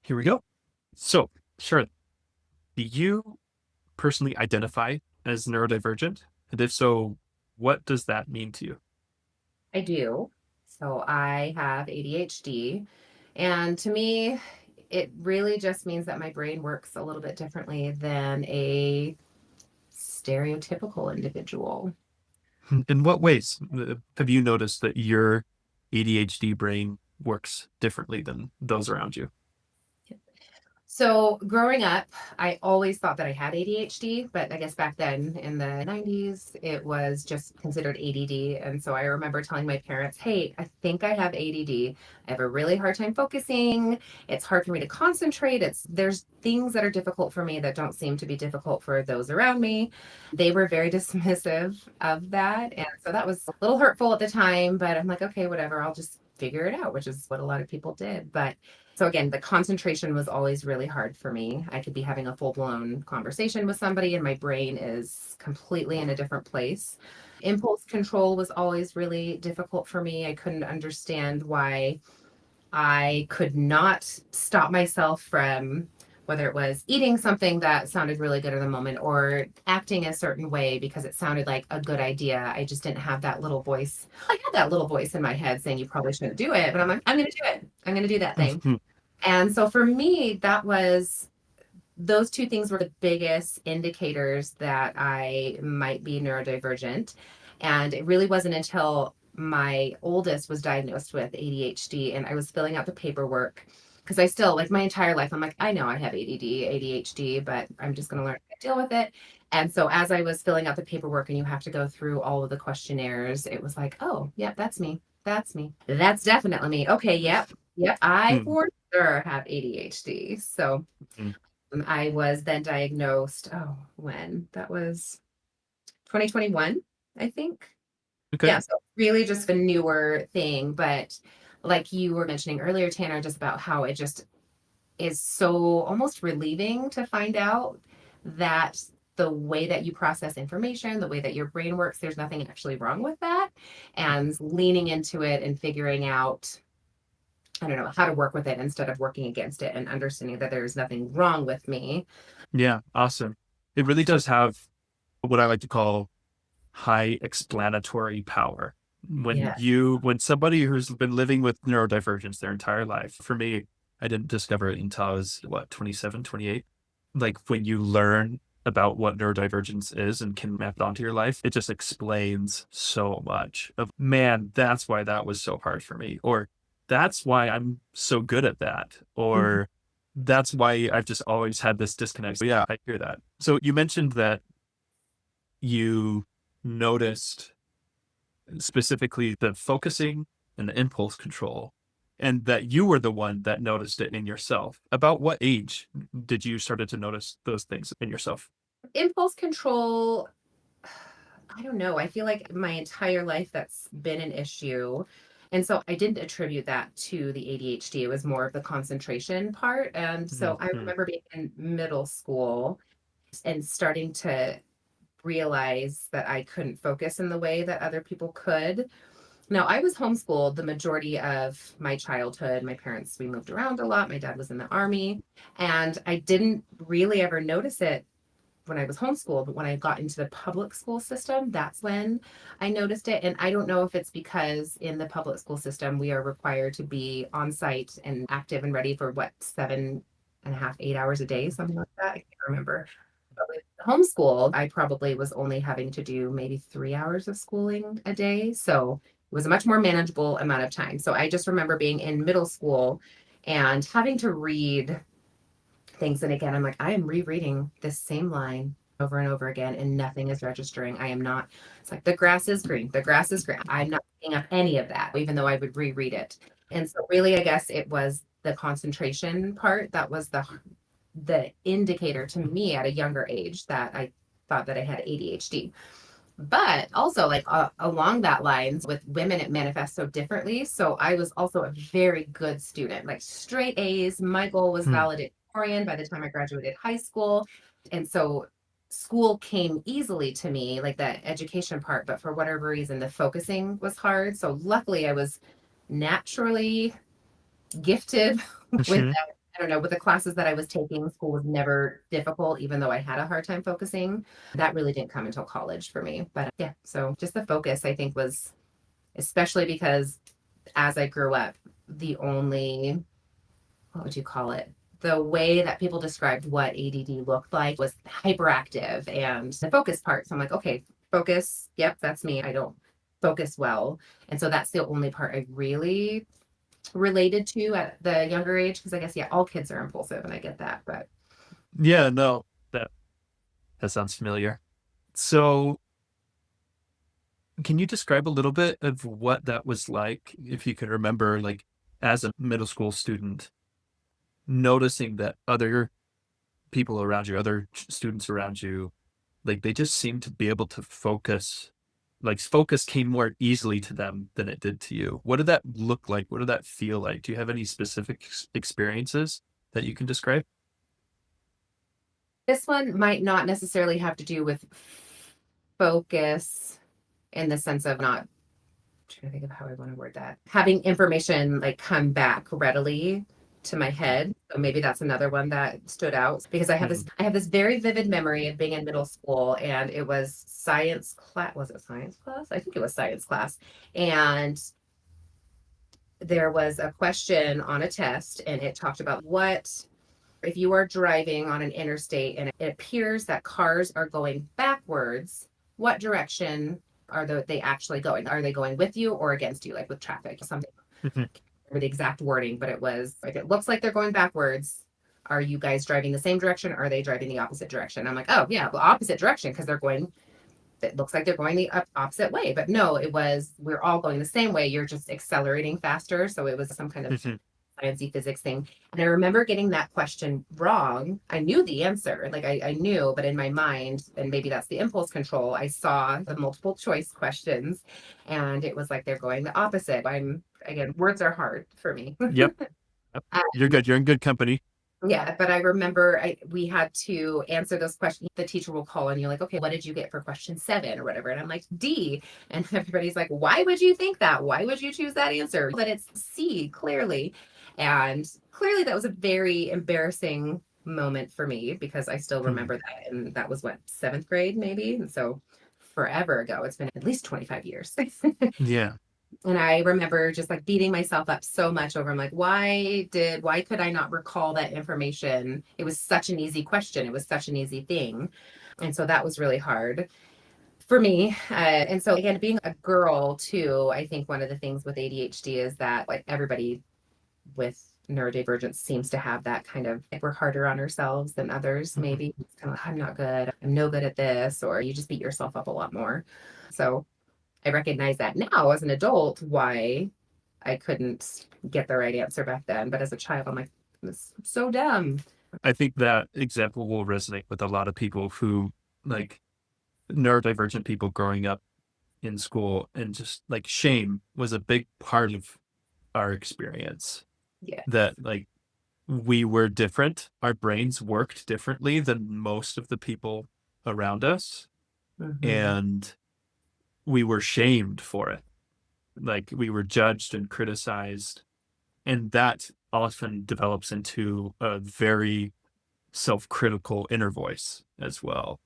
Here we go. So, sure. Do you personally identify as neurodivergent? And if so, what does that mean to you? I do. So I have ADHD. And to me, it really just means that my brain works a little bit differently than a stereotypical individual. In what ways have you noticed that your ADHD brain works differently than those around you? So growing up, I always thought that I had ADHD, but I guess back then in the 90s, it was just considered ADD. And so I remember telling my parents, hey, I think I have ADD. I have a really hard time focusing. It's hard for me to concentrate. There's things that are difficult for me that don't seem to be difficult for those around me. They were very dismissive of that. And so that was a little hurtful at the time, but I'm like, okay, whatever, I'll just figure it out, which is what a lot of people did. But so again, the concentration was always really hard for me. I could be having a full-blown conversation with somebody and my brain is completely in a different place. Impulse control was always really difficult for me. I couldn't understand why I could not stop myself from whether it was eating something that sounded really good at the moment or acting a certain way because it sounded like a good idea. I just didn't have that little voice. I had that little voice in my head saying you probably shouldn't do it, but I'm like, I'm going to do it. I'm going to do that thing. And so for me, those two things were the biggest indicators that I might be neurodivergent. And it really wasn't until my oldest was diagnosed with ADHD and I was filling out the paperwork because I still, like my entire life, I'm like, I know I have ADD, ADHD, but I'm just going to learn how to deal with it. And so as I was filling out the paperwork and you have to go through all of the questionnaires, it was like, oh, yep, that's me. That's me. That's definitely me. Okay, yep. Yep, I for sure have ADHD. So I was then diagnosed, oh, when? That was 2021, I think. Okay. Yeah, so really just a newer thing. But like you were mentioning earlier, Tanner, just about how it just is so almost relieving to find out that the way that you process information, the way that your brain works, there's nothing actually wrong with that. And leaning into it and figuring out, I don't know, how to work with it instead of working against it and understanding that there's nothing wrong with me. Yeah, awesome. It really does have what I like to call high explanatory power. Yeah. When somebody who's been living with neurodivergence their entire life, for me, I didn't discover it until I was, what, 27, 28. Like when you learn about what neurodivergence is and can map it onto your life, it just explains so much of, man, that's why that was so hard for me. Or that's why I'm so good at that. Mhm. Or that's why I've just always had this disconnect. So yeah, I hear that. So you mentioned that you noticed specifically the focusing and the impulse control, and that you were the one that noticed it in yourself. About what age did you started to notice those things in yourself? Impulse control, I don't know. I feel like my entire life that's been an issue. And so I didn't attribute that to the ADHD. It was more of the concentration part. And so I Mm-hmm. remember being in middle school and starting to realize that I couldn't focus in the way that other people could. Now, I was homeschooled the majority of my childhood. My parents, we moved around a lot. My dad was in the army, and I didn't really ever notice it when I was homeschooled, but when I got into the public school system, that's when I noticed it. And I don't know if it's because in the public school system, we are required to be on site and active and ready for what, 7.5, 8 hours a day, something like that. I can't remember. But with homeschool, I probably was only having to do maybe 3 hours of schooling a day. So it was a much more manageable amount of time. So I just remember being in middle school and having to read things. And again, I'm like, I am rereading this same line over and over again, and nothing is registering. I am not, it's like the grass is green, the grass is green. I'm not picking up any of that, even though I would reread it. And so really, I guess it was the concentration part that was the indicator to me at a younger age that I thought that I had ADHD. But also, like along that lines, with women, it manifests so differently. So I was also a very good student, like straight A's. My goal was valedictorian by the time I graduated high school. And so school came easily to me, like the education part, but for whatever reason, the focusing was hard. So luckily, I was naturally gifted with Mm-hmm. that I don't know, with the classes that I was taking, school was never difficult, even though I had a hard time focusing. That really didn't come until college for me. But yeah, so just the focus, I think, was especially because as I grew up, the only, what would you call it? The way that people described what ADD looked like was hyperactive and the focus part. So I'm like, okay, focus. Yep, that's me. I don't focus well. And so that's the only part I really related to at the younger age. Cause I guess, yeah, all kids are impulsive and I get that. But Yeah, no, that sounds familiar. So can you describe a little bit of what that was like, if you can remember, like as a middle school student, noticing that other people around you, other students around you, like they just seemed to be able to focus, like focus came more easily to them than it did to you. What did that look like? What did that feel like? Do you have any specific experiences that you can describe? this one might not necessarily have to do with focus in the sense of not trying to think of how I want to word that. Having information like come back readily to my head. So maybe that's another one that stood out because Mhm. I have this very vivid memory of being in middle school and it was science class. Was it science class? I think it was science class. And there was a question on a test and it talked about what if you are driving on an interstate and it appears that cars are going backwards, what direction they actually going? Are they going with you or against you, like with traffic? Something Mhm. or the exact wording, but it was like it looks like they're going backwards. Are you guys driving the same direction? Or are they driving the opposite direction? I'm like, oh yeah, the opposite direction because they're going. It looks like they're going the opposite way, but no, it was we're all going the same way. You're just accelerating faster, so it was some kind of Mhm. sciencey physics thing. And I remember getting that question wrong. I knew the answer, like I knew, but in my mind, and maybe that's the impulse control, I saw the multiple choice questions and it was like they're going the opposite. I'm again, words are hard for me. Yep. Yep. You're good. You're in good company. Yeah, but I remember we had to answer those questions. The teacher will call and you're like, okay, what did you get for question 7 or whatever? And I'm like, D. And everybody's like, why would you think that? Why would you choose that answer? That it's C, clearly. And clearly that was a very embarrassing moment for me because I still Hmm. remember that. And that was what, 7th grade, maybe? And so forever ago. It's been at least 25 years. Yeah. And I remember just like beating myself up so much over, I'm like, why could I not recall that information? It was such an easy question. It was such an easy thing. And so that was really hard for me. And so again, being a girl too, I think one of the things with ADHD is that like everybody with neurodivergence seems to have that kind of like we're harder on ourselves than others, Mhm. maybe. It's kind of like, I'm not good. I'm no good at this, or you just beat yourself up a lot more. So I recognize that now as an adult, why I couldn't get the right answer back then. But as a child, I'm like, this is so dumb. I think that example will resonate with a lot of people who, like, neurodivergent people growing up in school, and just like shame was a big part of our experience. Yeah. That, like, we were different. Our brains worked differently than most of the people around us. Mm-hmm. And we were shamed for it. Like, we were judged and criticized. And that often develops into a very self-critical inner voice as well.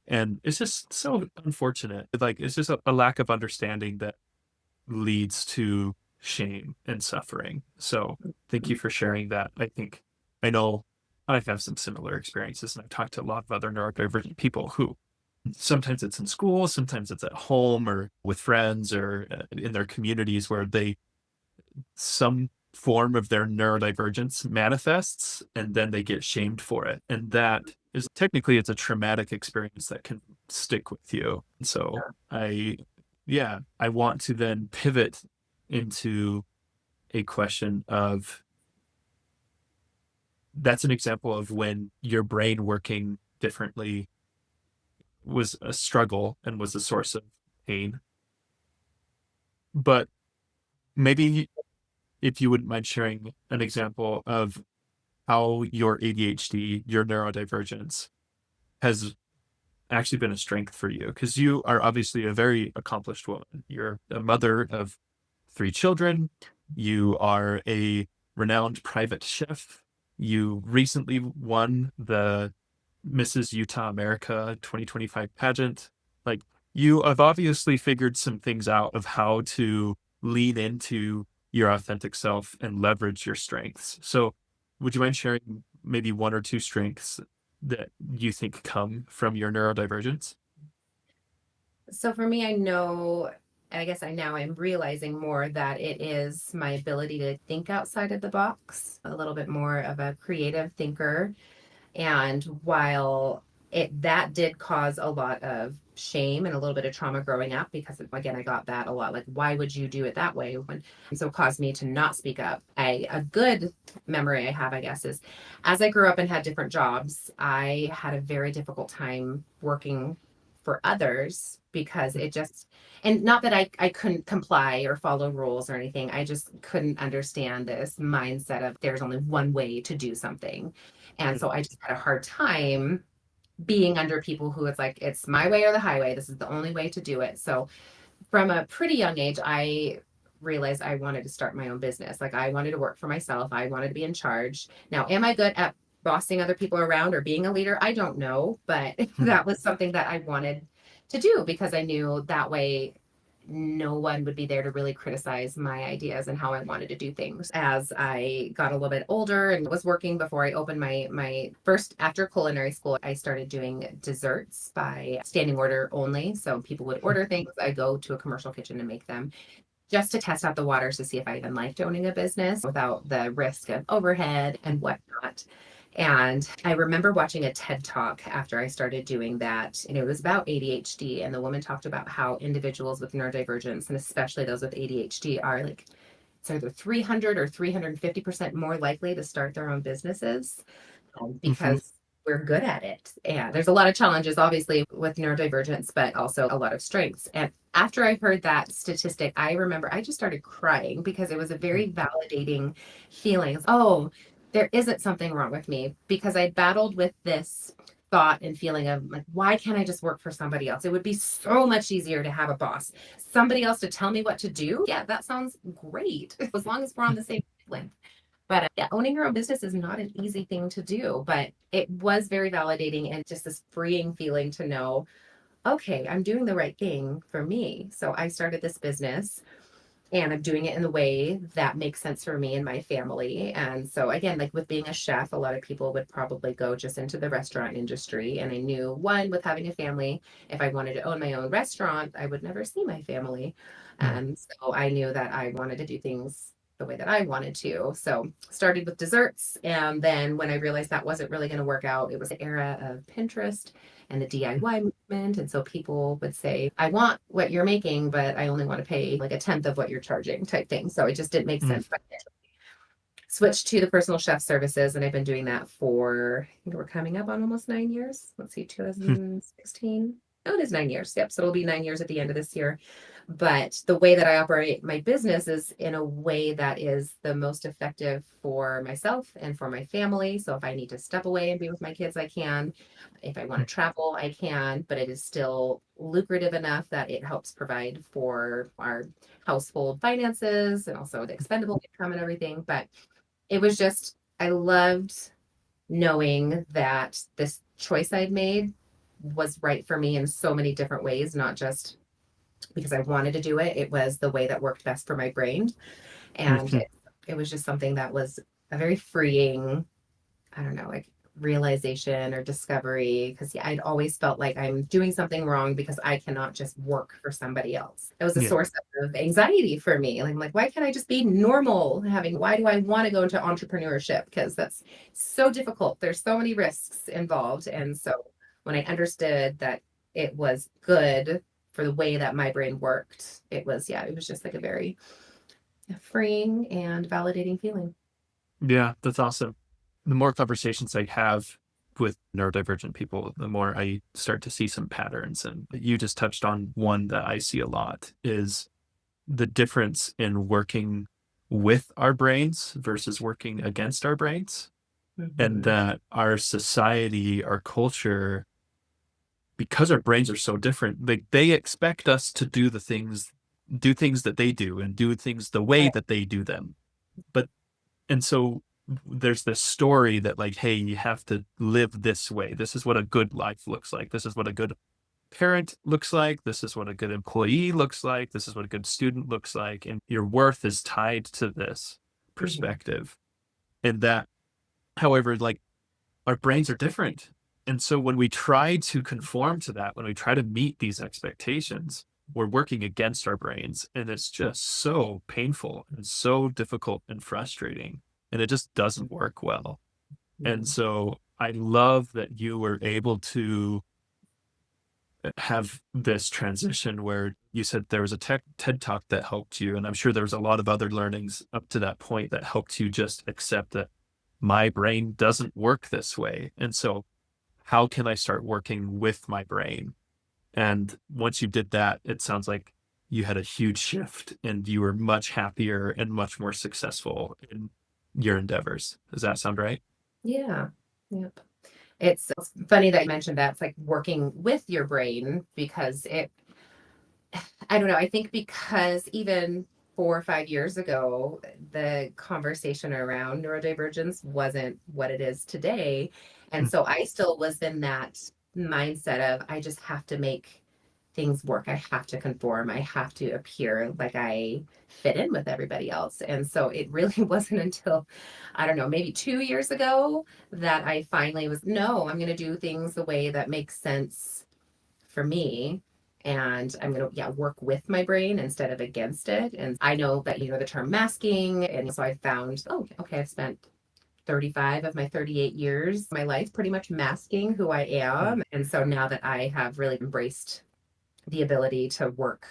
And it's just so unfortunate. Like, it's just a lack of understanding that leads to shame and suffering. So thank you for sharing that. I know I have some similar experiences, and I've talked to a lot of other neurodivergent people who sometimes it's in school, sometimes it's at home or with friends or in their communities where some form of their neurodivergence manifests and then they get shamed for it. And that is technically it's a traumatic experience that can stick with you. So I yeah, I want to then pivot into a question of that's an example of when your brain working differently was a struggle and was a source of pain. But maybe if you wouldn't mind sharing an example of how your ADHD, your neurodivergence, has actually been a strength for you. Because you are obviously a very accomplished woman. You're a mother of 3 children. You are a renowned private chef. You are a renowned private chef. You recently won the Mrs. Utah America 2025 pageant. Like, you have obviously figured some things out of how to lean into your authentic self and leverage your strengths. So, would you mind sharing maybe one or two strengths that you think come from your neurodivergence? So for me, I know, I guess I now am realizing more that it is my ability to think outside of the box, a little bit more of a creative thinker. And while it that did cause a lot of shame and a little bit of trauma growing up, because again, I got that a lot, like, why would you do it that way? When, and so it caused me to not speak up. A good memory I have, I guess, is as I grew up and had different jobs, I had a very difficult time working for others because it just, and not that I couldn't comply or follow rules or anything. I just couldn't understand this mindset of there's only one way to do something. And so I just had a hard time being under people who it's like, it's my way or the highway. This is the only way to do it. So from a pretty young age, I realized I wanted to start my own business. Like I wanted to work for myself. I wanted to be in charge. Now, am I good at bossing other people around or being a leader? I don't know, but that was something that I wanted to do because I knew that way no one would be there to really criticize my ideas and how I wanted to do things. As I got a little bit older and was working before I opened my first after culinary school, I started doing desserts by standing order only. So people would order things, I go to a commercial kitchen and make them just to test out the waters to see if I even liked owning a business without the risk of overhead and whatnot. And I remember watching a TED talk after I started doing that, and it was about ADHD. And the woman talked about how individuals with neurodivergence, and especially those with ADHD, are like it's either 300 or 350% more likely to start their own businesses Mm-hmm. because we're good at it. And there's a lot of challenges, obviously, with neurodivergence, but also a lot of strengths. And after I heard that statistic, I remember I just started crying because it was a very validating feeling. Oh, there isn't something wrong with me because I battled with this thought and feeling of like, why can't I just work for somebody else? It would be so much easier to have a boss, somebody else to tell me what to do. Yeah, that sounds great as long as we're on the same wavelength. But yeah, owning your own business is not an easy thing to do, but it was very validating and just this freeing feeling to know, okay, I'm doing the right thing for me. So I started this business and I'm doing it in the way that makes sense for me and my family. And so again, like with being a chef, a lot of people would probably go just into the restaurant industry. And I knew one, with having a family, if I wanted to own my own restaurant, I would never see my family. And so I knew that I wanted to do things the way that I wanted to. So started with desserts. And then when I realized that wasn't really going to work out, it was the era of Pinterest and the DIY movement. And so people would say, I want what you're making, but I only want to pay like a tenth of what you're charging type thing. So it just didn't make Mm-hmm. sense. But switched to the personal chef services, and I've been doing that for, I think we're coming up on almost 9 years. Let's see, 2016. Oh, it is 9 years. Yep. So it'll be 9 years at the end of this year. But the way that I operate my business is in a way that is the most effective for myself and for my family. So if I need to step away and be with my kids, I can. If I want to travel, I can, but it is still lucrative enough that it helps provide for our household finances and also the expendable income and everything. But it was just, I loved knowing that this choice I'd made was right for me in so many different ways, not just because I wanted to do it. It was the way that worked best for my brain. And Mm-hmm. it was just something that was a very freeing, I don't know, like realization or discovery. Because yeah, I'd always felt like I'm doing something wrong because I cannot just work for somebody else. It was a Yeah. source of anxiety for me. I'm like, why can't I just be normal? Why do I want to go into entrepreneurship? Because that's so difficult. There's so many risks involved. And so when I understood that it was good for the way that my brain worked, yeah, it was just like a very freeing and validating feeling. Yeah, that's awesome. The more conversations I have with neurodivergent people, the more I start to see some patterns. And you just touched on one that I see a lot is the difference in working with our brains versus working against our brains. And Mhm. that our society, our culture, because our brains are so different, they expect us to do things that they do and do things the way Right. that they do them. But and so there's this story that like, hey, you have to live this way. This is what a good life looks like. This is what a good parent looks like. This is what a good employee looks like. This is what a good student looks like. And your worth is tied to this Mhm. perspective. And that, however, like our brains are different. And so when we try to conform to that, when we try to meet these expectations, we're working against our brains. And it's just so painful and so difficult and frustrating. And it just doesn't work well. And Mhm. so I love that you were able to have this transition where you said there was a TED talk that helped you. And I'm sure there was a lot of other learnings up to that point that helped you just accept that my brain doesn't work this way. And so how can I start working with my brain? And once you did that, it sounds like you had a huge shift and you were much happier and much more successful in your endeavors. Does that sound right? Yeah. Yep. It's funny that you mentioned that. It's like working with your brain because I don't know. I think because even 4 or 5 years ago, the conversation around neurodivergence wasn't what it is today. And so I still was in that mindset of I just have to make things work. I have to conform. I have to appear like I fit in with everybody else. And so it really wasn't until, I don't know, maybe 2 years ago that I finally was, no, I'm going to do things the way that makes sense for me. And I'm going to, yeah, work with my brain instead of against it. And I know that, the term masking. And so I found, oh, okay, I've spent 35 of my 38 years, of my life pretty much masking who I am. And so now that I have really embraced the ability to work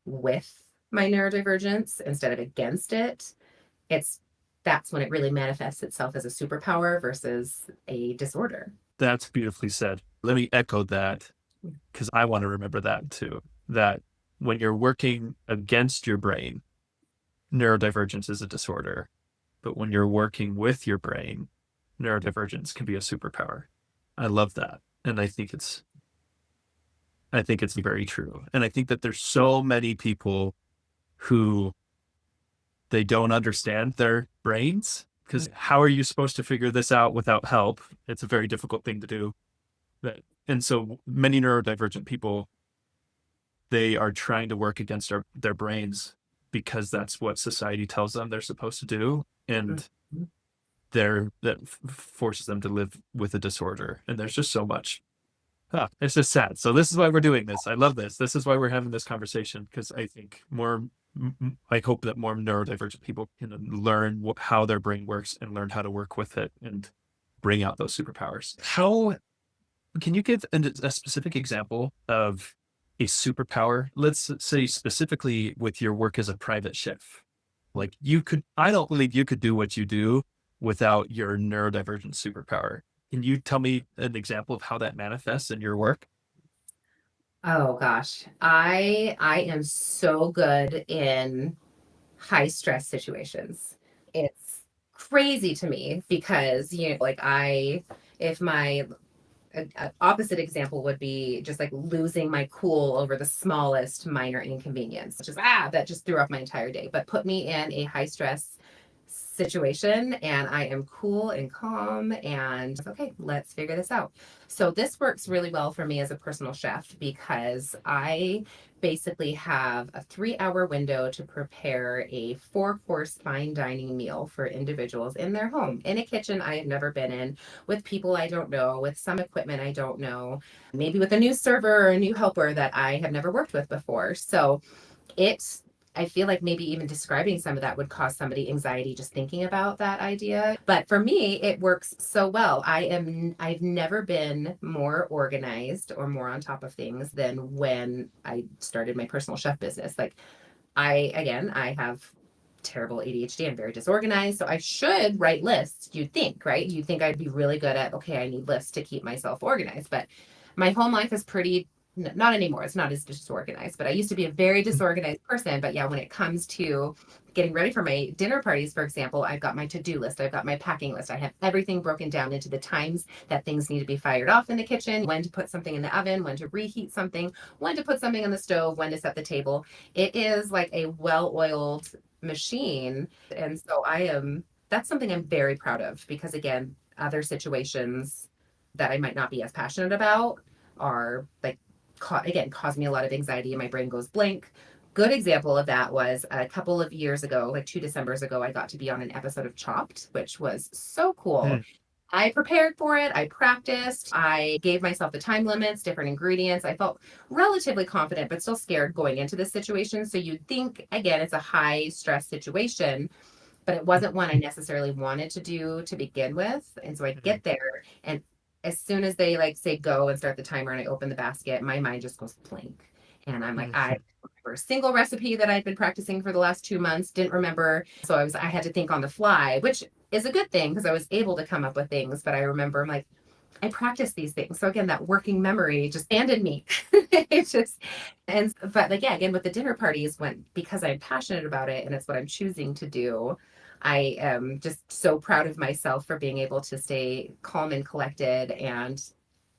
with my neurodivergence instead of against it, it's that's when it really manifests itself as a superpower versus a disorder. That's beautifully said. Let me echo that because I want to remember that too. That when you're working against your brain, neurodivergence is a disorder. But when you're working with your brain, neurodivergence can be a superpower. I love that. And I think it's very true. And I think that there's so many people who they don't understand their brains because how are you supposed to figure this out without help? It's a very difficult thing to do. And so many neurodivergent people, they are trying to work against their brains because that's what society tells them they're supposed to do. And Mhm. that forces them to live with a disorder. And there's just so much. It's just sad. So this is why we're doing this. I love this. This is why we're having this conversation because I think I hope that more neurodivergent people can learn how their brain works and learn how to work with it and bring out those superpowers. How can you give a specific example of a superpower? Let's say specifically with your work as a private chef. Like I don't believe you could do what you do without your neurodivergent superpower. Can you tell me an example of how that manifests in your work? Oh gosh. I am so good in high stress situations. It's crazy to me because, like if my opposite example would be just like losing my cool over the smallest minor inconvenience, just that just threw off my entire day. But put me in a high stress situation and I am cool and calm and okay, let's figure this out. So this works really well for me as a personal chef because I basically have a 3 hour window to prepare a 4 course fine dining meal for individuals in their home in a kitchen I have never been in, with people I don't know, with some equipment I don't know, maybe with a new server or a new helper that I have never worked with before. So it's I feel like maybe even describing some of that would cause somebody anxiety just thinking about that idea. But for me, it works so well. I've never been more organized or more on top of things than when I started my personal chef business. Like I have terrible ADHD. I'm very disorganized. So I should write lists, you'd think, right? You'd think I'd be really good at, okay, I need lists to keep myself organized. But my home life is pretty, not anymore. It's not as disorganized, but I used to be a very disorganized person. But yeah, when it comes to getting ready for my dinner parties, for example, I've got my to-do list. I've got my packing list. I have everything broken down into the times that things need to be fired off in the kitchen, when to put something in the oven, when to reheat something, when to put something on the stove, when to set the table. It is like a well-oiled machine. And so I am that's something I'm very proud of because, again, other situations that I might not be as passionate about are like, again, cause me a lot of anxiety and my brain goes blank. Good example of that was a couple of years ago, like 2 Decembers ago, I got to be on an episode of Chopped, which was so cool. Mm, I prepared for it. I practiced. I gave myself the time limits, different ingredients. I felt relatively confident, but still scared going into this situation. So you'd think, again, it's a high stress situation, but it wasn't one I necessarily wanted to do to begin with. And so I mhm, get there, and as soon as they like say go and start the timer and I open the basket, my mind just goes blank. And I'm like, I mhm, don't remember a single recipe that I'd been practicing for the last 2 months, didn't remember. So I had to think on the fly, which is a good thing because I was able to come up with things. But I remember I'm like, I practice these things. So again, that working memory just abandoned me. It just, and but like, yeah, again, with the dinner parties, when because I'm passionate about it and it's what I'm choosing to do, I am just so proud of myself for being able to stay calm and collected and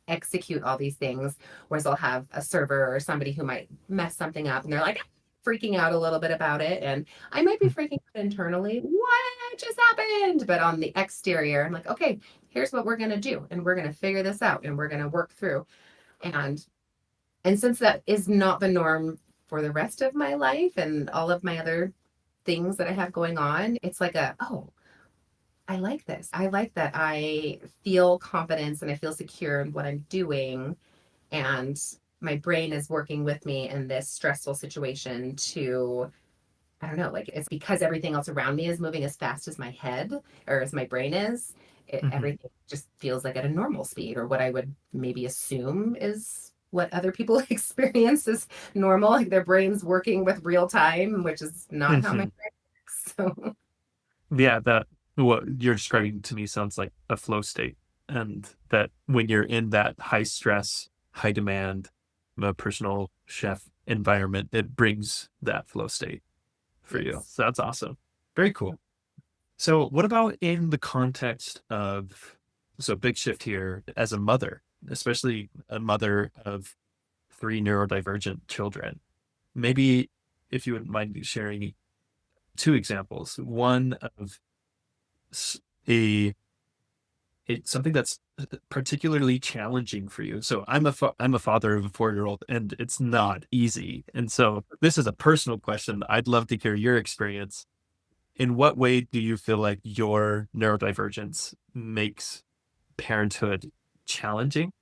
execute all these things. Whereas I'll have a server or somebody who might mess something up and they're like freaking out a little bit about it. And I might be freaking out internally. What just happened? But on the exterior, I'm like, okay, here's what we're going to do. And we're going to figure this out and we're going to work through. And and since that is not the norm for the rest of my life and all of my other things that I have going on, it's like oh, I like this. I like that I feel confidence and I feel secure in what I'm doing. And my brain is working with me in this stressful situation to, I don't know, like it's because everything else around me is moving as fast as my head or as my brain is. mhm, Everything just feels like at a normal speed, or what I would maybe assume is what other people experience as normal, like their brain's working with real time, which is not how my mhm. brain works. So, Yeah, that what you're describing to me sounds like a flow state. And that when you're in that high stress, high demand, personal chef environment, it brings that flow state for you. yes. So that's awesome. Very cool. So what about in the context of, so big shift here as a mother, especially a mother of three neurodivergent children. Maybe if you wouldn't mind sharing two examples, one of s- a it's something that's particularly challenging for you. So I'm a father of a 4-year-old, and it's not easy. And so this is a personal question. I'd love to hear your experience. In what way do you feel like your neurodivergence makes parenthood challenging?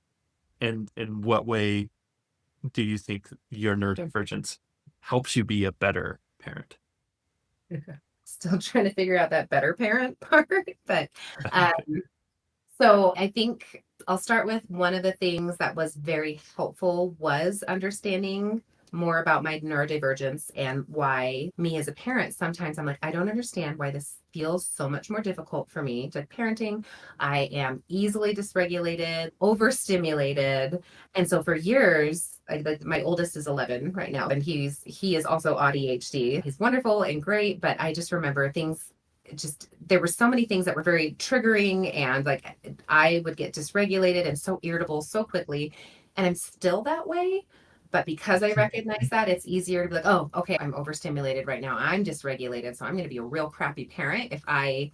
And in what way do you think your neurodivergence helps you be a better parent? Still trying to figure out that better parent part. But um, so I think I'll start with one of the things that was very helpful was understanding more about my neurodivergence and why me as a parent, sometimes I'm like, I don't understand why this feels so much more difficult for me to parenting. I am easily dysregulated, overstimulated. And so for years, like my oldest is 11 right now, and he is also ADHD. He's wonderful and great, but I just remember things just there were so many things that were very triggering, and like I would get dysregulated and so irritable so quickly, and I'm still that way. But because I recognize that, it's easier to be like, oh, okay, I'm overstimulated right now, I'm dysregulated, so I'm going to be a real crappy parent if I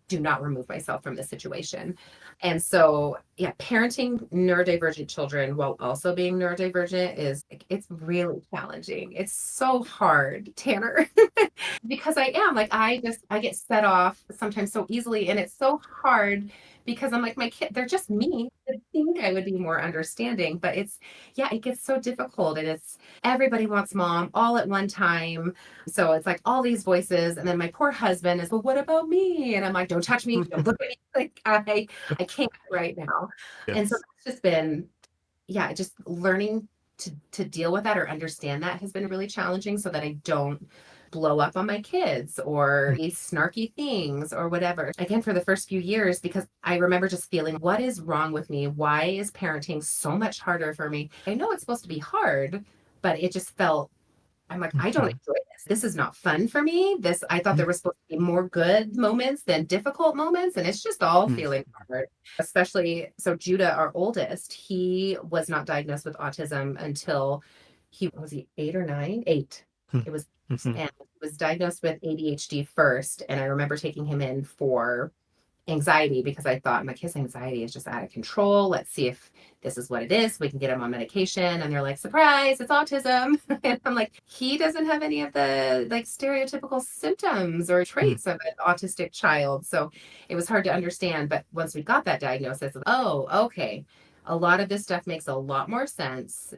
do not remove myself from the situation. And so, yeah, parenting neurodivergent children while also being neurodivergent is it's really challenging. It's so hard, Tanner, because I am like I get set off sometimes so easily, and it's so hard because I'm like my kid, they're just me. I think I would be more understanding, but it's yeah, it gets so difficult, and it's everybody wants mom all at one time. So it's like all these voices, and then my poor husband is, well, what about me? And I'm like, don't touch me, don't look at me. Like I can't right now. And so Yes. that's just been, yeah, just learning to deal with that or understand that has been really challenging so that I don't blow up on my kids or these snarky things or whatever. Again, for the first few years, because I remember just feeling, what is wrong with me? Why is parenting so much harder for me? I know it's supposed to be hard, but it just felt I'm like, I don't enjoy this. This is not fun for me. This, I thought there was supposed to be more good moments than difficult moments. And it's just all feeling hard, especially. So, Judah, our oldest, he was not diagnosed with autism until he was he 8 or 9? 8. It was. was diagnosed with ADHD first, and I remember taking him in for anxiety because I thought, like, his anxiety is just out of control. Let's see if this is what it is. We can get him on medication. And they're like, surprise, it's autism. And I'm like, he doesn't have any of the like stereotypical symptoms or Mm, traits of an autistic child. So it was hard to understand. But once we got that diagnosis, oh, okay. A lot of this stuff makes a lot more sense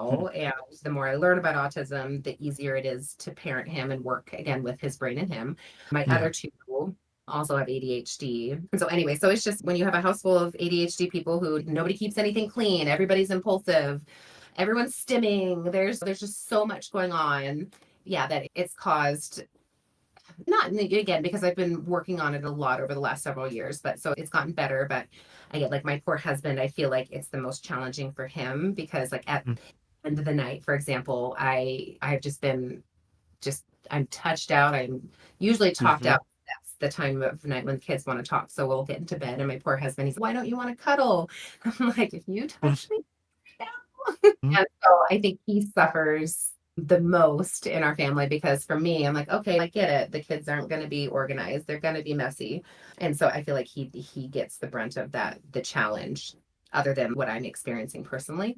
mm, now. And the more I learn about autism, the easier it is to parent him and work again with his brain and him. My yeah. other two also have ADHD. And so anyway, so it's just when you have a house full of ADHD people who nobody keeps anything clean, everybody's impulsive, everyone's stimming, there's just so much going on. Yeah, that it's caused not again because I've been working on it a lot over the last several years, but so it's gotten better. But I get like my poor husband, I feel like it's the most challenging for him because like at Mm, the end of the night, for example, I've just been just I'm touched out. I'm usually talked mhm, out. That's the time of night when kids want to talk. So we'll get into bed, and my poor husband, he's, why don't you want to cuddle? I'm like, if you touch me now. mm, And so I think he suffers the most in our family because for me, I'm like, okay, I get it. The kids aren't going to be organized. They're going to be messy. And so I feel like he gets the brunt of that, the challenge, other than what I'm experiencing personally.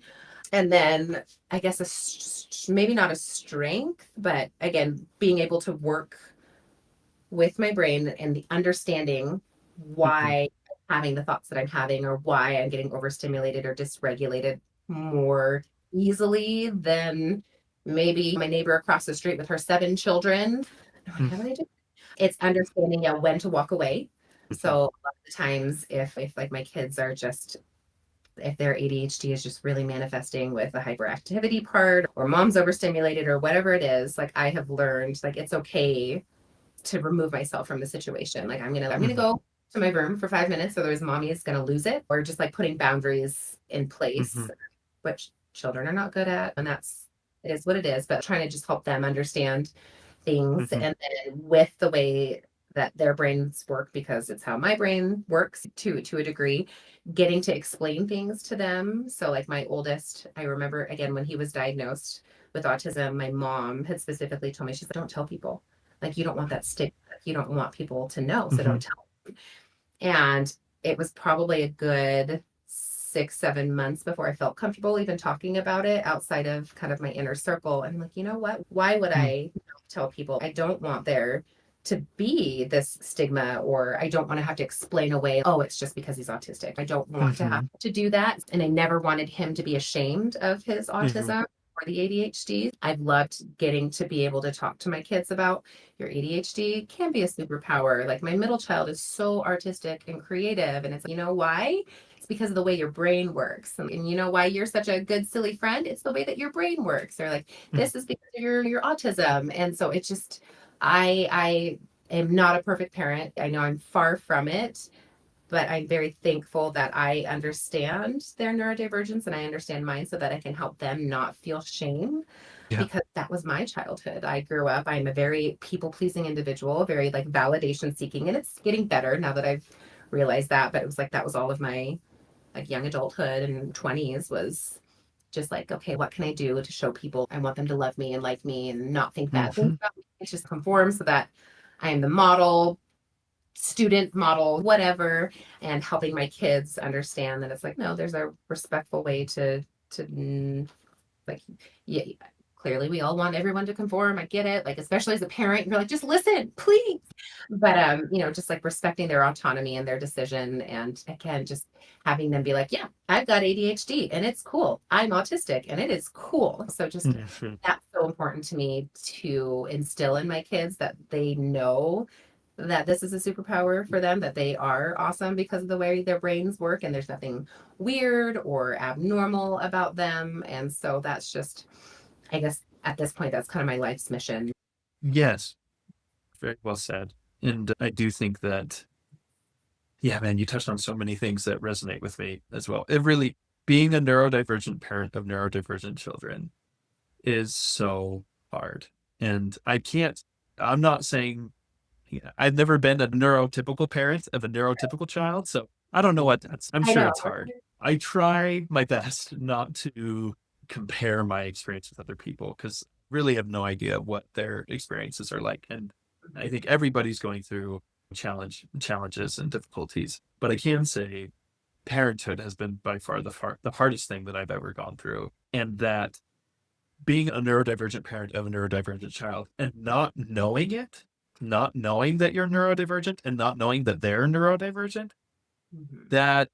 And then I guess maybe not a strength, but again, being able to work with my brain and the understanding mhm, why I'm having the thoughts that I'm having or why I'm getting overstimulated or dysregulated more easily than maybe my neighbor across the street with her 7 children. I'm like, mm, how do I do? It's understanding, yeah, when to walk away. So mhm, a lot of the times if like my kids are just if their ADHD is just really manifesting with a hyperactivity part or mom's overstimulated or whatever it is, like I have learned like it's okay to remove myself from the situation. Like I'm gonna mhm, go to my room for 5 minutes, otherwise mommy is gonna lose it, or just like putting boundaries in place, mhm, which children are not good at, and that's it is what it is. But trying to just help them understand things, mhm, and then with the way that their brains work, because it's how my brain works to a degree, getting to explain things to them. So like my oldest, I remember again when he was diagnosed with autism, my mom had specifically told me, she's like, don't tell people, like you don't want that stigma, you don't want people to know, so mhm, don't tell. And it was probably a good 6, 7 months before I felt comfortable even talking about it outside of kind of my inner circle. And I'm like, you know what? Why would mm, I tell people? I don't want there to be this stigma, or I don't want to have to explain away, oh, it's just because he's autistic. I don't want to have mhm, to do that. And I never wanted him to be ashamed of his mhm, autism or the ADHD. I've loved getting to be able to talk to my kids about your ADHD can be a superpower. Like my middle child is so artistic and creative. And it's, you know why? It's because of the way your brain works. And you know why you're such a good, silly friend? It's the way that your brain works. Or like, mm, this is because of your autism. And so it's just, I am not a perfect parent. I know I'm far from it, but I'm very thankful that I understand their neurodivergence and I understand mine so that I can help them not feel shame yeah. because that was my childhood. I grew up, I'm a very people pleasing individual, very like validation seeking, and it's getting better now that I've realized that. But it was like that was all of my like young adulthood and 20s was just like, okay, what can I do to show people I want them to love me and like me and not think bad things Mhm, about me? It's just conform so that I am the model student model, whatever, and helping my kids understand that it's like, no, there's a respectful way to like, yeah, clearly we all want everyone to conform. I get it. Like, especially as a parent, you're like, just listen, please. But just like respecting their autonomy and their decision. And again, just having them be like, yeah, I've got ADHD and it's cool. I'm autistic and it is cool. So just mhm, that's so important to me to instill in my kids that they know that this is a superpower for them, that they are awesome because of the way their brains work and there's nothing weird or abnormal about them. And so that's just, I guess at this point, that's kind of my life's mission. yes, very well said. And I do think that, yeah, man, you touched on so many things that resonate with me as well. It really, being a neurodivergent parent of neurodivergent children is so hard. And I'm not saying, yeah, I've never been a neurotypical parent of a neurotypical child. So I don't know what I'm I sure know. it's hard. I try my best not to compare my experience with other people because really have no idea what their experiences are like. And I think everybody's going through challenges and difficulties. But I can say parenthood has been by far the hardest thing that I've ever gone through. And that being a neurodivergent parent of a neurodivergent child and not knowing it, not knowing that you're neurodivergent and not knowing that they're neurodivergent, Mhm. that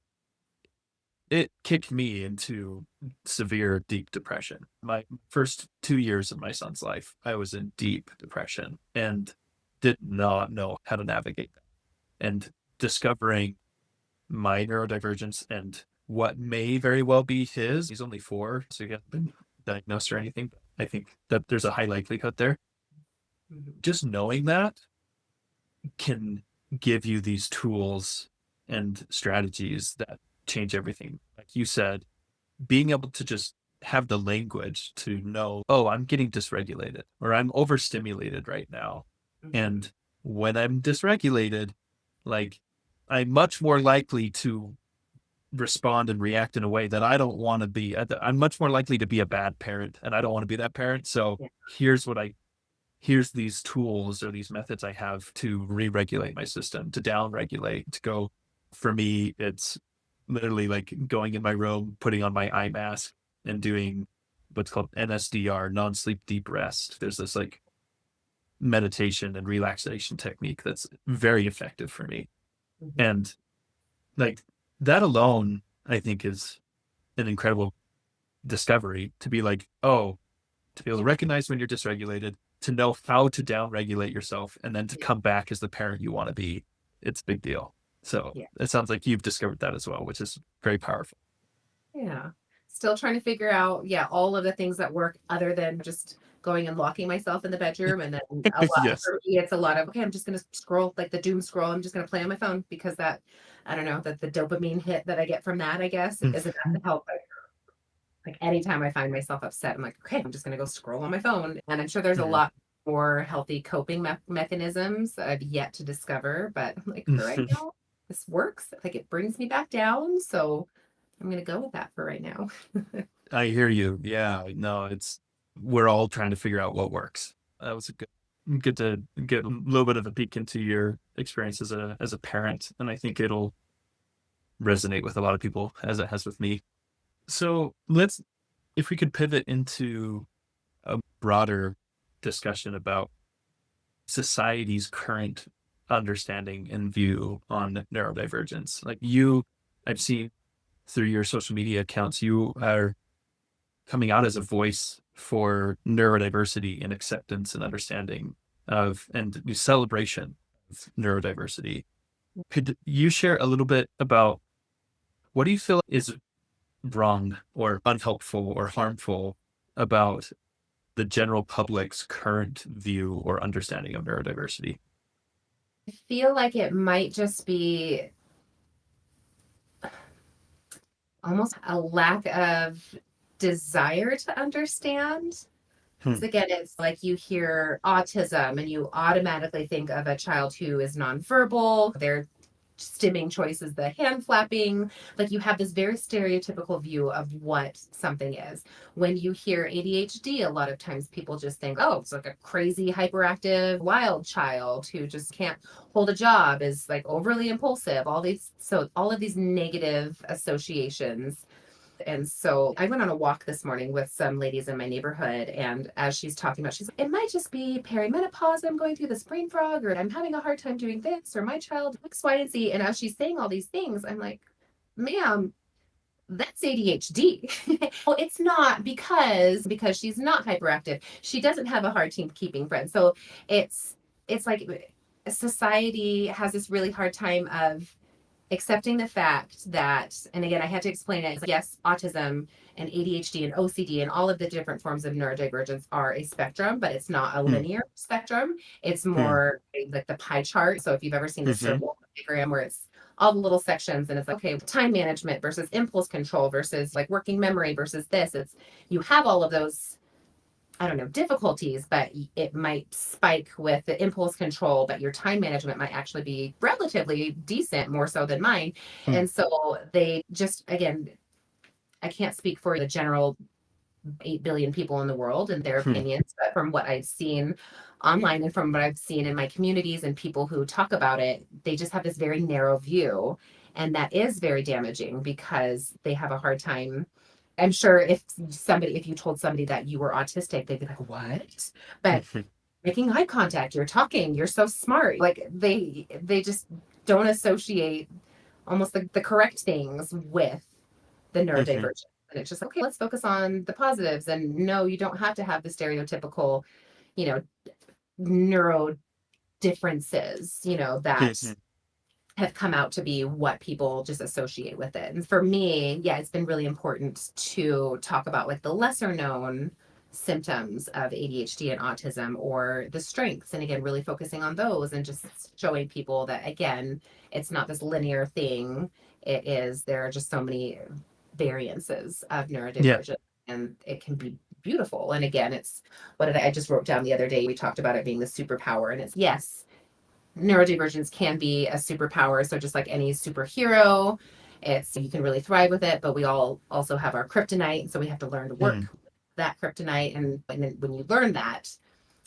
it kicked me into severe, deep depression. My first 2 years of my son's life, I was in deep depression and did not know how to navigate that. And discovering my neurodivergence and what may very well be his. He's only 4, so he hasn't been diagnosed or anything. But I think that there's a high likelihood there. Mhm. Just knowing that can give you these tools and strategies that change everything. Like you said, being able to just have the language to know, oh, I'm getting dysregulated or I'm overstimulated right now. Mhm. And when I'm dysregulated, like I'm much more likely to respond and react in a way that I don't want to be. I'm much more likely to be a bad parent and I don't want to be that parent. So Yeah. here's these tools or these methods I have to re-regulate my system, to down-regulate, to go. For me, it's literally like going in my room, putting on my eye mask and doing what's called NSDR, non-sleep deep rest. There's this like meditation and relaxation technique that's very effective for me. Mhm. And like that alone, I think is an incredible discovery to be like, oh, to be able to recognize when you're dysregulated, to know how to downregulate yourself, and then to Yeah. come back as the parent you want to be. It's a big deal. So Yeah. it sounds like you've discovered that as well, which is very powerful. Yeah. Still trying to figure out, yeah, all of the things that work other than just going and locking myself in the bedroom. And then a lot Yes. for me, it's a lot of, okay, I'm just going to scroll like the doom scroll. I'm just going to play on my phone because that, I don't know, that the dopamine hit that I get from that, I guess, is enough to help. Like anytime I find myself upset, I'm like, okay, I'm just going to go scroll on my phone. And I'm sure there's a lot more healthy coping mechanisms that I've yet to discover. But I'm like, for right now, this works. Like it brings me back down. So I'm going to go with that for right now. I hear you. Yeah, no, we're all trying to figure out what works. That was a good to get a little bit of a peek into your experience as a parent, and I think it'll resonate with a lot of people as it has with me. So if we could pivot into a broader discussion about society's current understanding and view on neurodivergence. I've seen through your social media accounts, you are coming out as a voice for neurodiversity and acceptance and understanding of and celebration of neurodiversity. Could you share a little bit about what do you feel is wrong or unhelpful or harmful about the general public's current view or understanding of neurodiversity? I feel like it might just be almost a lack of desire to understand. Hmm. Because again, it's like you hear autism and you automatically think of a child who is nonverbal. Their stimming choices, the hand flapping, like you have this very stereotypical view of what something is. When you hear ADHD, a lot of times people just think, oh, it's like a crazy, hyperactive, wild child who just can't hold a job, is like overly impulsive, all of these negative associations. And so I went on a walk this morning with some ladies in my neighborhood. And as she's talking about, she's like, it might just be perimenopause. I'm going through this brain fog, or I'm having a hard time doing this, or my child X, Y, and Z. And as she's saying all these things, I'm like, ma'am, that's ADHD. Well, it's not because she's not hyperactive. She doesn't have a hard time keeping friends. So it's like society has this really hard time of accepting the fact that, and again, I had to explain it. It's like, yes, autism and ADHD and OCD and all of the different forms of neurodivergence are a spectrum, but it's not a Hmm. linear spectrum. It's Hmm. more like the pie chart. So if you've ever seen the Hmm. circle diagram where it's all the little sections and it's like, okay, time management versus impulse control versus like working memory versus this, it's you have all of those, I don't know, difficulties, but it might spike with the impulse control, but your time management might actually be relatively decent, more so than mine. Hmm. And so they just, again, I can't speak for the general 8 billion people in the world and their opinions. But from what I've seen online and from what I've seen in my communities and people who talk about it, they just have this very narrow view. And that is very damaging because they have a hard time. I'm sure if you told somebody that you were autistic, they'd be like, what? But making eye contact, you're talking, you're so smart. Like they just don't associate almost the correct things with the neurodivergent. And it's just okay, let's focus on the positives. And no, you don't have to have the stereotypical, you know, neuro differences, that have come out to be what people just associate with it. And for me, yeah, it's been really important to talk about like the lesser known symptoms of ADHD and autism, or the strengths. And again, really focusing on those and just showing people that, again, it's not this linear thing. There are just so many variances of Yeah. neurodivergent, and it can be beautiful. And again, it's what I just wrote down the other day. We talked about it being the superpower, and it's yes, neurodivergence can be a superpower. So just like any superhero, you can really thrive with it, but we all also have our kryptonite. So we have to learn to work that kryptonite. And then when you learn that,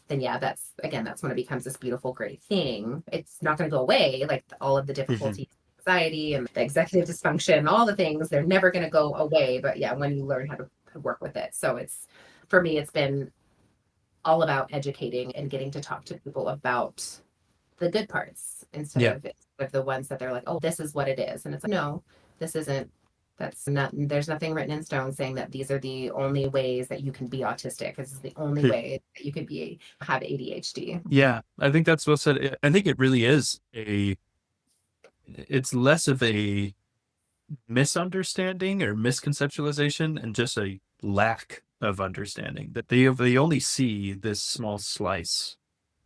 then yeah, that's when it becomes this beautiful, great thing. It's not going to go away. Like all of the difficulties, anxiety and the executive dysfunction, all the things, they're never going to go away. But yeah, when you learn how to work with it. So for me, it's been all about educating and getting to talk to people about the good parts instead of the ones that they're like, oh, this is what it is. And it's like, no, this isn't. There's nothing written in stone saying that these are the only ways that you can be autistic. This is the only way that you can have ADHD. Yeah, I think that's well said. I think it really is it's less of a misunderstanding or misconceptualization and just a lack of understanding, that they only see this small slice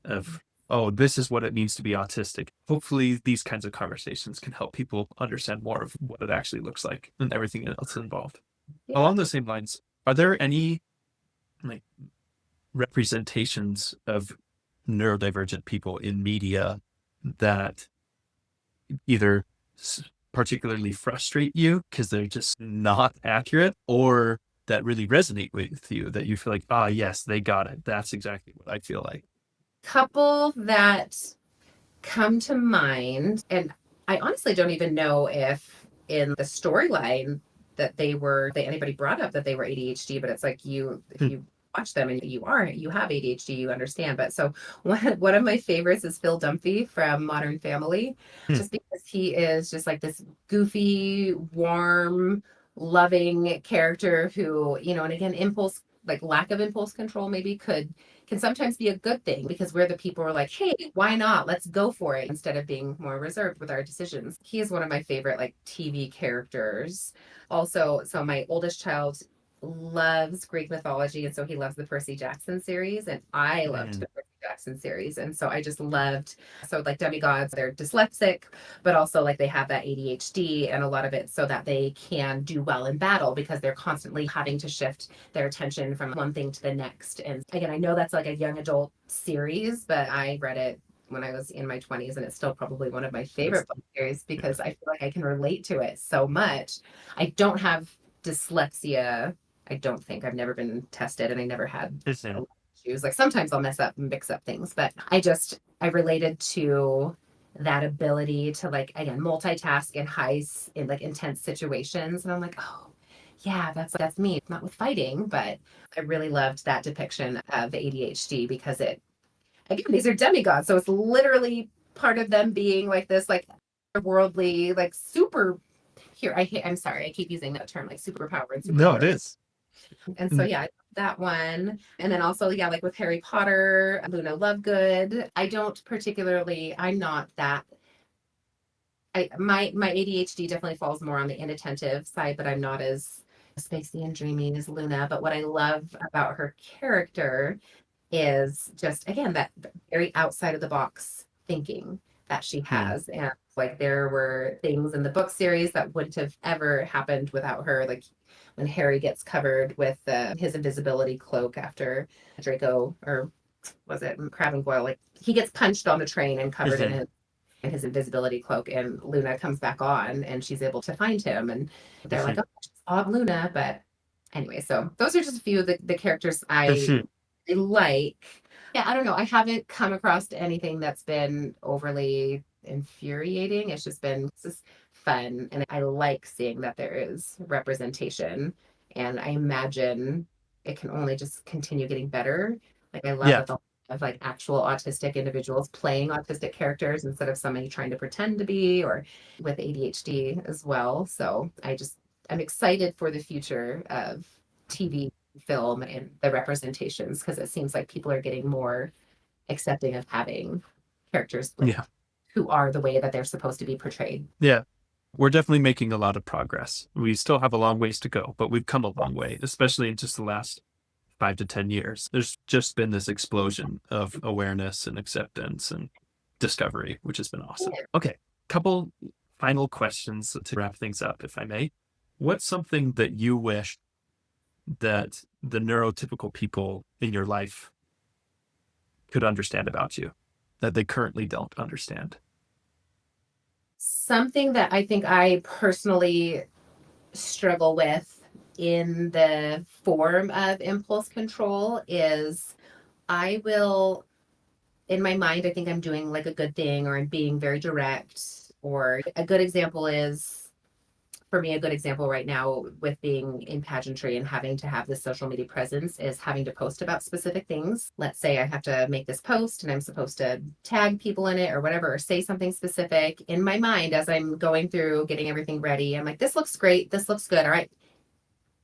of, oh, this is what it means to be autistic. Hopefully these kinds of conversations can help people understand more of what it actually looks like and everything else involved. Yeah. Along the same lines, are there any like representations of neurodivergent people in media that either particularly frustrate you because they're just not accurate, or that really resonate with you, that you feel like, ah, yes, they got it. That's exactly what I feel like? Couple that come to mind, and I honestly don't even know if in the storyline that anybody brought up that they were ADHD, but it's like if you watch them and you have ADHD, you understand. But so one of my favorites is Phil Dunphy from Modern Family, just because he is just like this goofy, warm, loving character who, and again, lack of impulse control maybe can sometimes be a good thing, because we're the people who are like, hey, why not? Let's go for it, instead of being more reserved with our decisions. He is one of my favorite like TV characters. Also, so my oldest child loves Greek mythology, and so he loves the Percy Jackson series, and I loved the Percy Jackson series. And so I just loved, so like demigods, they're dyslexic, but also like they have that ADHD and a lot of it so that they can do well in battle, because they're constantly having to shift their attention from one thing to the next. And again, I know that's like a young adult series, but I read it when I was in my 20s, and it's still probably one of my favorite book series because I feel like I can relate to it so much. I don't have dyslexia. I don't think. I've never been tested, and I never had issues. Like sometimes I'll mess up and mix up things, but I related to that ability to like, again, multitask in like intense situations. And I'm like, oh yeah, that's me. Not with fighting, but I really loved that depiction of ADHD because again, these are demigods. So it's literally part of them being like this, like worldly, like super here. I'm sorry. I keep using that term, like superpower and superpower. No, it is. And so, yeah, that one. And then also, yeah, like with Harry Potter, Luna Lovegood. I'm not that. My ADHD definitely falls more on the inattentive side, but I'm not as spacey and dreamy as Luna. But what I love about her character is just, again, that very outside of the box thinking that she has. And like there were things in the book series that wouldn't have ever happened without her. Like when Harry gets covered with his invisibility cloak after Draco, or was it Crab and Goyle? Like he gets punched on the train and covered in his invisibility cloak, and Luna comes back on and she's able to find him. And they're like, oh, it's Luna, but Anyway, so those are just a few of the characters For I sure. like. Yeah, I don't know. I haven't come across anything that's been overly infuriating. It's just been just fun. And I like seeing that there is representation. And I imagine it can only just continue getting better. Like I love Yeah. that the of like actual autistic individuals playing autistic characters instead of somebody trying to pretend to be, or with ADHD as well. So I'm excited for the future of TV, film, and the representations, because it seems like people are getting more accepting of having characters like Yeah. who are the way that they're supposed to be portrayed. Yeah. We're definitely making a lot of progress. We still have a long ways to go, but we've come a long way, especially in just the last 5 to 10 years. There's just been this explosion of awareness and acceptance and discovery, which has been awesome. Yeah. Okay, couple final questions to wrap things up, if I may. What's something that you wish that the neurotypical people in your life could understand about you that they currently don't understand? Something that I think I personally struggle with in the form of impulse control is I will, in my mind, I think I'm doing like a good thing, or I'm being very direct. Or a good example is, for me, a good example right now with being in pageantry and having to have this social media presence is having to post about specific things. Let's say I have to make this post and I'm supposed to tag people in it or whatever, or say something specific. In my mind, as I'm going through getting everything ready, I'm like, this looks great. This looks good. All right,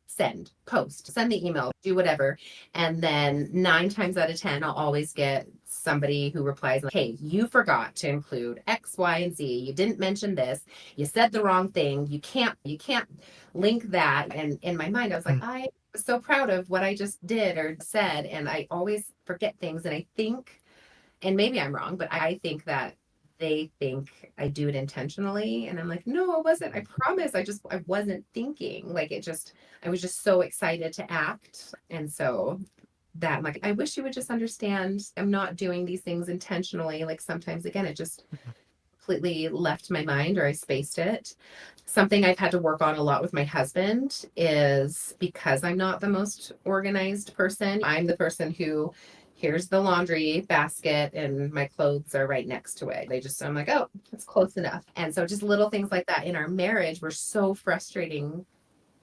send, post, send the email, do whatever. And then 9 times out of 10, I'll always get somebody who replies like, hey, you forgot to include X, Y, and Z. You didn't mention this. You said the wrong thing. You can't link that. And in my mind, I was like, Mm. I was so proud of what I just did or said. And I always forget things. And I think, and maybe I'm wrong, but I think that they think I do it intentionally. And I'm like, no, I wasn't. I promise. I wasn't thinking. Like I was just so excited to act. And so that I'm like, I wish you would just understand I'm not doing these things intentionally. Like sometimes, again, it just completely left my mind or I spaced it. Something I've had to work on a lot with my husband is, because I'm not the most organized person, I'm the person who, here's the laundry basket and my clothes are right next to it. I'm like, oh, it's close enough. And so just little things like that in our marriage were so frustrating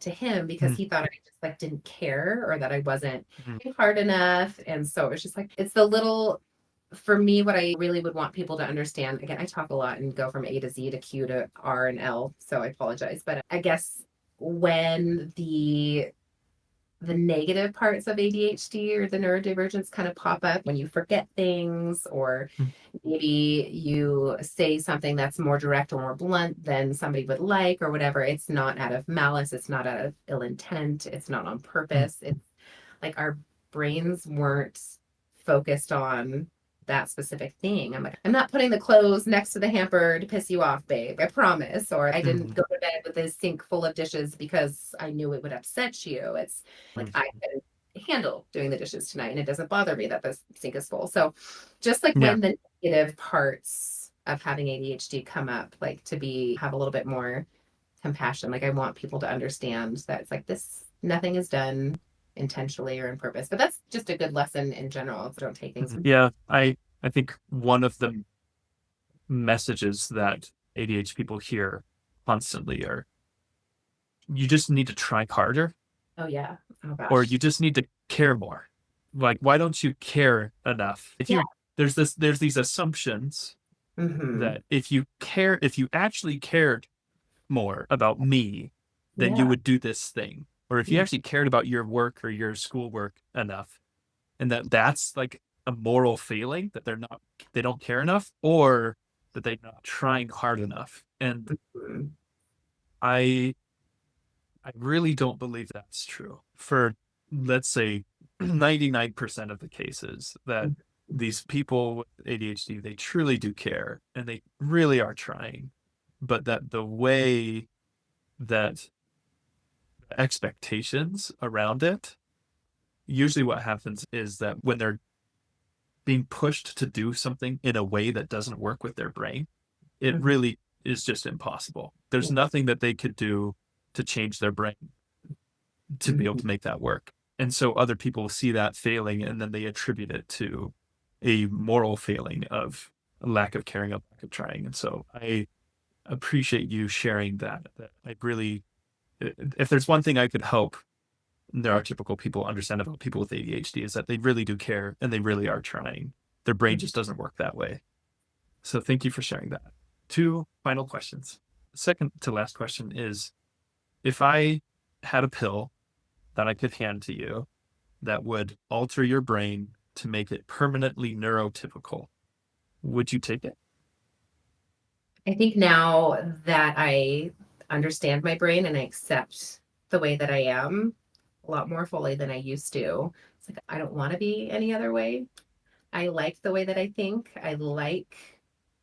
to him, because Mm. he thought I just like didn't care, or that I wasn't Mm. hard enough. And so it's just like, it's the little, for me, what I really would want people to understand, again, I talk a lot and go from A to Z to Q to R and L, so I apologize. But I guess when the negative parts of ADHD or the neurodivergence kind of pop up, when you forget things, or Mm. maybe you say something that's more direct or more blunt than somebody would like, or whatever, it's not out of malice, it's not out of ill intent, it's not on Mm. purpose. It's like our brains weren't focused on that specific thing. I'm like, I'm not putting the clothes next to the hamper to piss you off, babe. I promise. Or I didn't Mm. go to bed with a sink full of dishes because I knew it would upset you. It's like, Mm. I can handle doing the dishes tonight and it doesn't bother me that the sink is full. So just like Yeah. when the negative parts of having ADHD come up, like have a little bit more compassion. Like I want people to understand that it's like this, nothing is done intentionally or on purpose. But that's just a good lesson in general. So don't take things. Yeah. I think one of the messages that ADHD people hear constantly are you just need to try harder, Oh yeah. Oh or gosh. you just need to care more. Like, why don't you care enough? If Yeah. you there's these assumptions Mm-hmm. that if you actually cared more about me, then you Yeah. would do this thing. Or if you Mm. actually cared about your work or your schoolwork enough, and that's like a moral failing that they don't care enough, or that they're not trying hard enough. And Mm. I I really don't believe that's true for, let's say, 99% of the cases that these people with ADHD, they truly do care and they really are trying, but that the way that expectations around it, usually what happens is that when they're being pushed to do something in a way that doesn't work with their brain, it Mhm. really is just impossible. There's Yeah. nothing that they could do to change their brain. to be able Mhm. to make that work. And so other people see that failing and then they attribute it to a moral failing of a lack of caring, a lack of trying. And so I appreciate you sharing that. That I really, if there's one thing I could help neurotypical people understand about people with ADHD is that they really do care and they really are trying. Their brain just doesn't work that way. So thank you for sharing that. Two final questions. Second to last question is, if I had a pill that I could hand to you that would alter your brain to make it permanently neurotypical, would you take it? I think now that I understand my brain and I accept the way that I am a lot more fully than I used to, it's like I don't want to be any other way. I like the way that I think. I like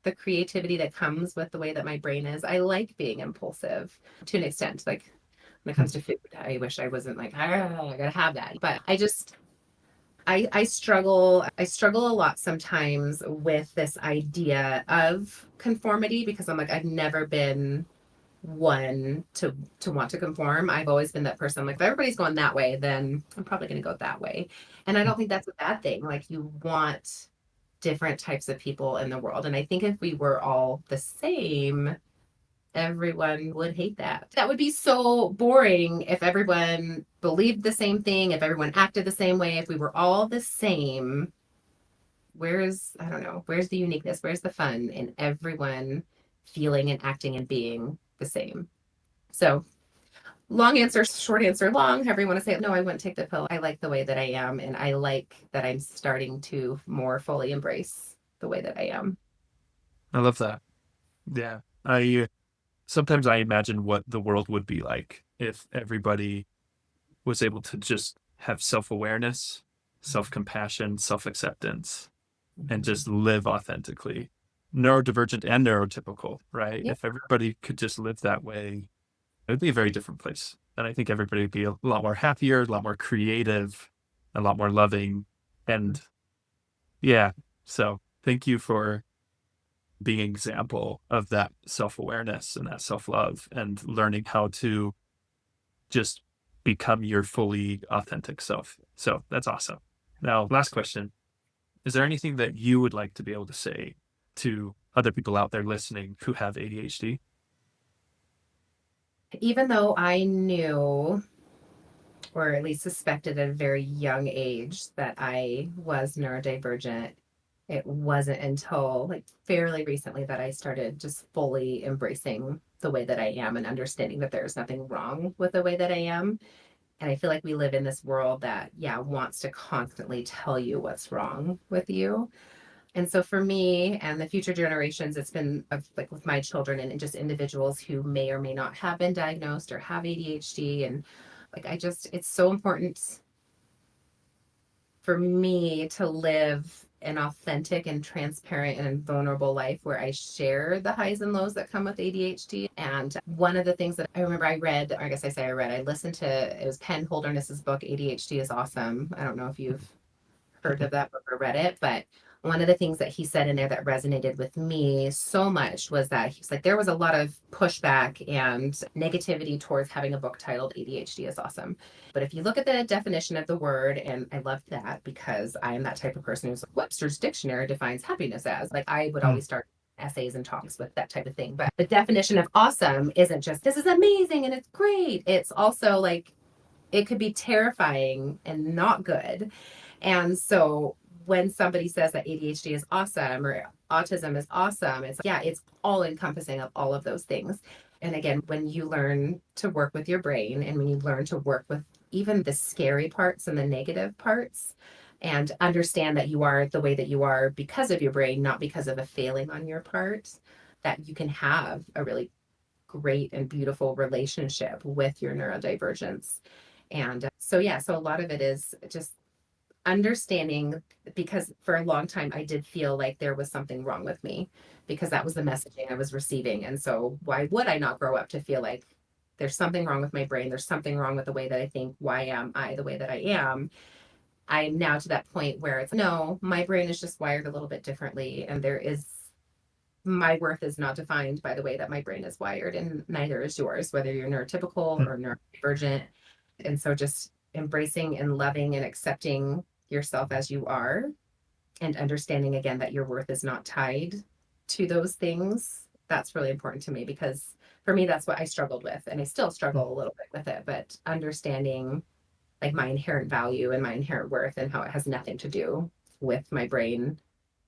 the creativity that comes with the way that my brain is. I like being impulsive to an extent. Like when it comes to food, I wish I wasn't like, "Ah, I gotta have that." But I struggle a lot sometimes with this idea of conformity because I'm like, I've never been one to want to conform. I've always been that person. I'm like, if everybody's going that way, then I'm probably going to go that way. And I don't think that's a bad thing. Like you want different types of people in the world. And I think if we were all the same, everyone would hate that. That would be so boring if everyone believed the same thing, if everyone acted the same way, if we were all the same. I don't know, where's the uniqueness? Where's the fun in everyone feeling and acting and being the same? So, long answer, short answer, long, however you want to say it. No, I wouldn't take the pill. I like the way that I am, and I like that I'm starting to more fully embrace the way that I am. I love that. Yeah. I sometimes I imagine what the world would be like if everybody was able to just have self-awareness, self-compassion, self-acceptance, and just live authentically. Neurodivergent and neurotypical, right? Yeah. If everybody could just live that way, it would be a very different place. And I think everybody would be a lot more happier, a lot more creative, a lot more loving. And yeah, so thank you for being an example of that self-awareness and that self-love and learning how to just become your fully authentic self. So that's awesome. Now, last question. Is there anything that you would like to be able to say to other people out there listening who have ADHD? Even though I knew, or at least suspected at a very young age, that I was neurodivergent, it wasn't until like fairly recently that I started just fully embracing the way that I am and understanding that there's nothing wrong with the way that I am. And I feel like we live in this world that, yeah, wants to constantly tell you what's wrong with you. And so for me and the future generations, it's been like with my children and just individuals who may or may not have been diagnosed or have ADHD. And like, it's so important for me to live an authentic and transparent and vulnerable life where I share the highs and lows that come with ADHD. And one of the things that I remember I read, or I guess I say I read, I listened to, it was Penn Holderness's book, ADHD is Awesome. I don't know if you've heard of that book or read it, but one of the things that he said in there that resonated with me so much was that he was like, there was a lot of pushback and negativity towards having a book titled ADHD is Awesome. But if you look at the definition of the word, and I love that because I am that type of person who's like, Webster's dictionary defines happiness as, like, I would Hmm. always start essays and talks with that type of thing. But the definition of awesome isn't just this is amazing and it's great. It's also like it could be terrifying and not good. And so when somebody says that ADHD is awesome or autism is awesome, it's like, yeah, it's all encompassing of all of those things. And again, when you learn to work with your brain and when you learn to work with even the scary parts and the negative parts and understand that you are the way that you are because of your brain, not because of a failing on your part, that you can have a really great and beautiful relationship with your neurodivergence. And so, yeah, so a lot of it is just understanding because for a long time I did feel like there was something wrong with me because that was the messaging I was receiving. And so, why would I not grow up to feel like there's something wrong with my brain? There's something wrong with the way that I think. Why am I the way that I am? I'm now to that point where it's no, my brain is just wired a little bit differently. And my worth is not defined by the way that my brain is wired, and neither is yours, whether you're neurotypical or neurodivergent. And so just embracing and loving and accepting yourself as you are, and understanding again that your worth is not tied to those things. That's really important to me, because for me, that's what I struggled with. And I still struggle a little bit with it, but understanding like my inherent value and my inherent worth and how it has nothing to do with my brain.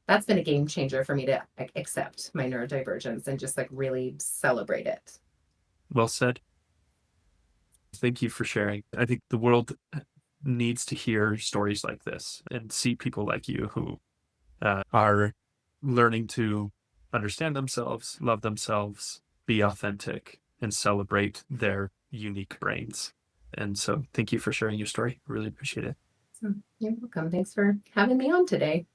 That's been a game changer for me to like accept my neurodivergence and just like really celebrate it. Well said. Thank you for sharing. I think the world needs to hear stories like this and see people like you who are learning to understand themselves, love themselves, be authentic, and celebrate their unique brains. And so thank you for sharing your story. Really appreciate it. So you're welcome. Thanks for having me on today.